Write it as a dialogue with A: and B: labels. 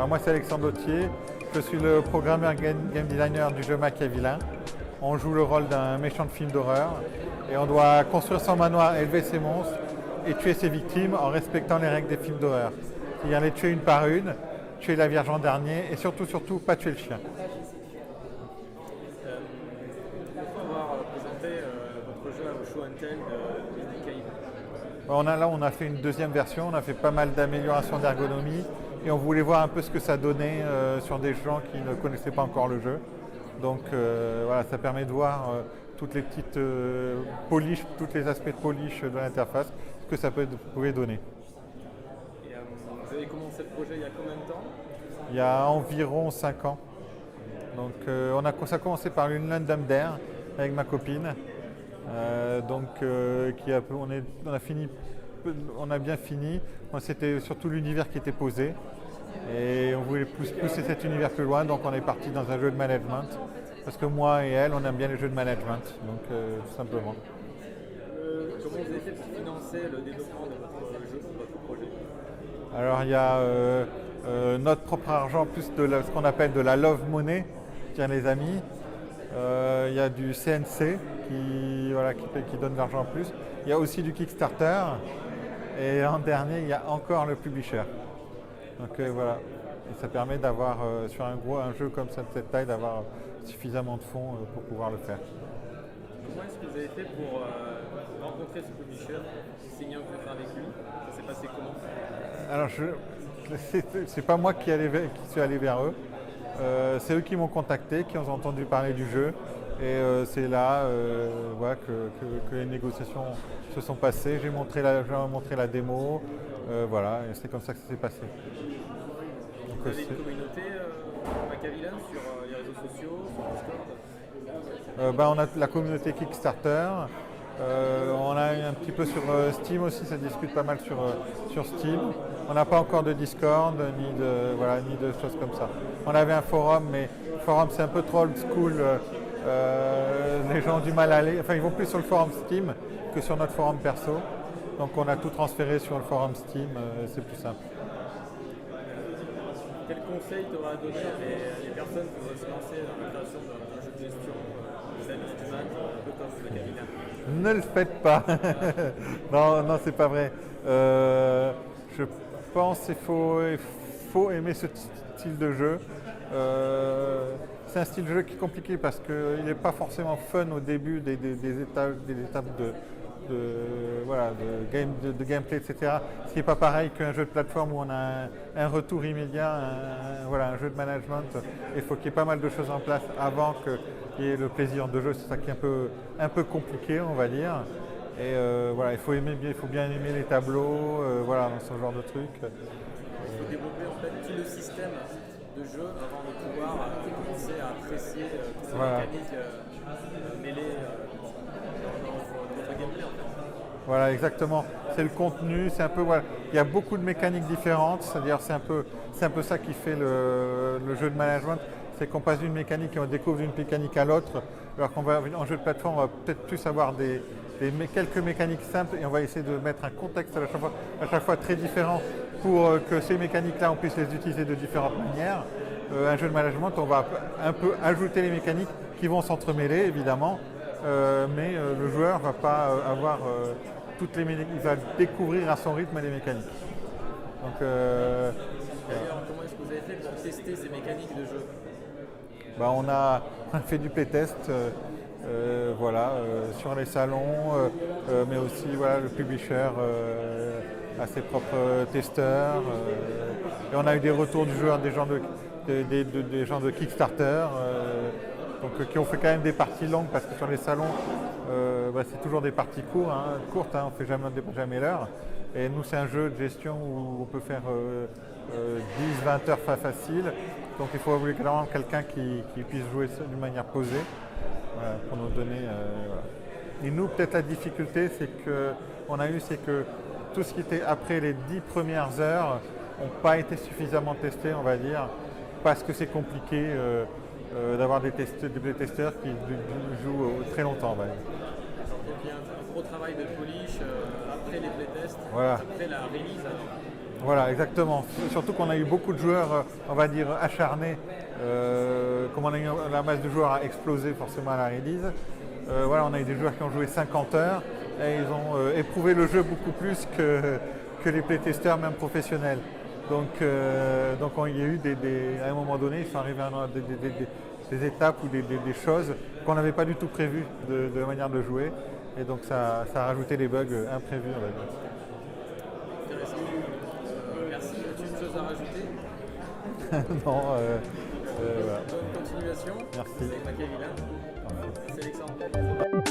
A: Alors moi c'est Alexandre Autier, je suis le programmeur game designer du jeu Machiavelin. On joue le rôle d'un méchant de film d'horreur et on doit construire son manoir, élever ses monstres et tuer ses victimes en respectant les règles des films d'horreur. C'est-à-dire les tuer une par une, tuer la Vierge en dernier et surtout pas tuer le chien.
B: Pour pouvoir présenter votre jeu au Show and Tell de Disney Cave.
A: On a fait une deuxième version, on a fait pas mal d'améliorations d'ergonomie et on voulait voir un peu ce que ça donnait sur des gens qui ne connaissaient pas encore le jeu. Donc voilà, ça permet de voir toutes les petites polish, tous les aspects de polish de l'interface, ce que ça pouvait donner.
B: Et, vous avez commencé le projet il y a combien de temps?
A: Il y a environ 5 ans. Donc ça a commencé par une London Dare avec ma copine. On a bien fini. C'était surtout l'univers qui était posé. Et on voulait pousser cet univers plus loin, donc on est parti dans un jeu de management. Parce que moi et elle, on aime bien les jeux de management, donc tout simplement.
B: Comment vous avez fait pour financer le développement de votre jeu, de votre projet?
A: Alors il y a notre propre argent, plus ce qu'on appelle de la love money, tiens les amis. Il y a du CNC qui donne de l'argent en plus. Il y a aussi du Kickstarter. Et en dernier, il y a encore le publisher. Donc voilà. Et ça permet d'avoir, sur un jeu comme ça de cette taille, d'avoir suffisamment de fonds pour pouvoir le faire.
B: Comment est-ce que vous avez fait pour rencontrer ce publisher, signer un contrat avec lui? Ça s'est passé comment?
A: Alors, c'est pas moi qui suis allé vers eux. C'est eux qui m'ont contacté, qui ont entendu parler du jeu. Et c'est là que les négociations se sont passées. J'ai montré la démo. Voilà, et c'est comme ça que ça s'est passé. Donc,
B: vous avez une communauté Machiavelin sur les réseaux sociaux, sur Discord?
A: On a la communauté Kickstarter. On a un petit peu sur Steam aussi, ça discute pas mal sur Steam. On n'a pas encore de Discord ni de choses comme ça. On avait un forum, mais le forum c'est un peu trop old school. Les gens ont du mal à aller. Enfin, ils vont plus sur le forum Steam que sur notre forum perso. Donc on a tout transféré sur le forum Steam, c'est plus simple.
B: Quel conseil tu auras donné à les personnes qui voudraient se lancer dans la création d'un jeu de gestion vis-à-vis du mat, un peu comme Machiavelin?
A: Ne le faites pas. Non, c'est pas vrai. Je pense qu'il faut aimer ce style de jeu. C'est un style de jeu qui est compliqué parce qu'il n'est pas forcément fun au début des étapes de gameplay, etc. Ce qui n'est pas pareil qu'un jeu de plateforme où on a un retour immédiat, un jeu de management. Il faut qu'il y ait pas mal de choses en place avant qu'il y ait le plaisir de jeu. C'est ça qui est un peu compliqué, on va dire. Et il faut bien aimer les tableaux, dans ce genre de trucs.
B: Il faut développer en fait tout le système de jeu avant de pouvoir commencer à apprécier toutes ces mécaniques mêlées dans votre gameplay en fait.
A: Voilà, exactement. C'est le contenu, c'est un peu il y a beaucoup de mécaniques différentes, c'est-à-dire c'est un peu ça qui fait le jeu de management, c'est qu'on passe d'une mécanique et on découvre d'une mécanique à l'autre, alors qu'en jeu de plateforme, on va peut-être plus avoir quelques mécaniques simples et on va essayer de mettre un contexte à chaque fois très différent pour que ces mécaniques-là, on puisse les utiliser de différentes manières. Un jeu de management, on va un peu ajouter les mécaniques qui vont s'entremêler, évidemment, mais le joueur ne va pas avoir toutes les mécaniques, il va découvrir à son rythme les mécaniques. Donc,
B: D'ailleurs, comment est-ce que vous avez fait pour tester ces mécaniques de jeu?
A: On a fait du playtest sur les salons, mais aussi le publisher a ses propres testeurs. Et on a eu des retours du joueur, des gens de Kickstarter, qui ont fait quand même des parties longues parce que sur les salons, c'est toujours des parties courtes, on ne fait jamais l'heure. Et nous, c'est un jeu de gestion où on peut faire 10-20 heures facile. Donc il faut obligatoirement quelqu'un qui puisse jouer d'une manière posée pour nous donner. Et nous, peut-être la difficulté, c'est que tout ce qui était après les 10 premières heures n'ont pas été suffisamment testés, on va dire, parce que c'est compliqué d'avoir des testeurs qui jouent très longtemps.
B: Donc il y a un gros travail de polish après les playtests,
A: Voilà.
B: après la release alors.
A: Voilà, exactement. Surtout qu'on a eu beaucoup de joueurs, on va dire, acharnés. Comme on a eu la masse de joueurs a explosé forcément à la release. Voilà, on a eu des joueurs qui ont joué 50 heures et ils ont éprouvé le jeu beaucoup plus que les playtesters, même professionnels. Donc il y a eu à un moment donné, ils sont arrivés à des étapes ou des choses qu'on n'avait pas du tout prévues de la manière de jouer. Et donc ça a rajouté des bugs imprévus, on va dire.
B: Intéressant. Merci. As-tu une chose à rajouter?
A: Non, voilà.
B: Bonne continuation.
A: Merci.
B: Avec Machiavelli. C'est excellent.